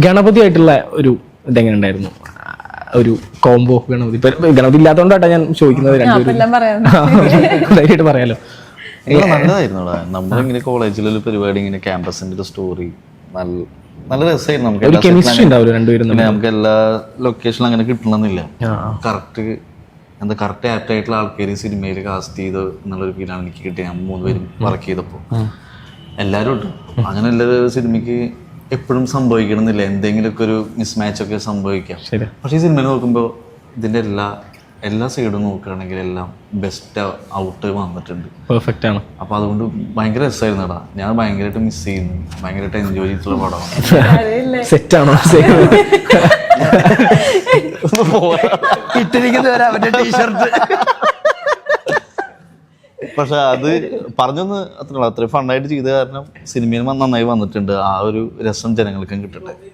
ഗണപതി ആയിട്ടുള്ള ഒരു ഇതെങ്ങനെ ഉണ്ടായിരുന്നു? ഒരു കോംബോ ഗണപതി. ഇപ്പൊ ഗണപതി ഇല്ലാത്തതുകൊണ്ടാണ് ഞാൻ ചോദിക്കുന്നത്. ധൈര്യമായിട്ട് പറയാലോ. നല്ലതായിരുന്നു. നമ്മളിങ്ങനെ കോളേജിലൊരു പരിപാടി, ഇങ്ങനെ ക്യാമ്പസിന്റെ ഒരു സ്റ്റോറി, നല്ല രസമായിരുന്നു. നമുക്ക് എല്ലാ ലൊക്കേഷനിലും അങ്ങനെ കിട്ടണമെന്നില്ല. കറക്റ്റ് ആപ്റ്റ് ആയിട്ടുള്ള ആൾക്കാർ സിനിമയിൽ കാസ്റ്റ് ചെയ്ത് എന്നുള്ളൊരു ഫീലാണ് എനിക്ക് കിട്ടിയത്. ഞാൻ 3 പേരും വർക്ക് ചെയ്തപ്പോൾ എല്ലാവരും ഉണ്ട്. അങ്ങനെ എല്ലാവരും സിനിമയ്ക്ക് എപ്പോഴും സംഭവിക്കണമെന്നില്ല, എന്തെങ്കിലുമൊക്കെ ഒരു മിസ്മാച്ച് ഒക്കെ സംഭവിക്കാം. പക്ഷേ ഈ സിനിമ നോക്കുമ്പോൾ ഇതിന്റെ എല്ലാ സൈഡും നോക്കുകയാണെങ്കിൽ എല്ലാം ബെസ്റ്റ് ഔട്ട് വന്നിട്ടുണ്ട്. പെർഫെക്റ്റ് ആണ്. അപ്പൊ അതുകൊണ്ട് ഭയങ്കര രസമായിരുന്നു. ഞാൻ ഭയങ്കരമായിട്ട് മിസ് ചെയ്യുന്നു. ഭയങ്കരമായിട്ട് എൻജോയ് ചെയ്തിട്ടുള്ള പടമാണ്. സെറ്റാണോ ടീഷർട്ട്? പക്ഷെ അത് പറഞ്ഞൊന്ന് അത്രയും ഫണ്ണായിട്ട് ചെയ്ത കാരണം സിനിമയിൽ നന്നായി വന്നിട്ടുണ്ട്. ആ ഒരു രസം ജനങ്ങൾക്കും കിട്ടട്ടെ.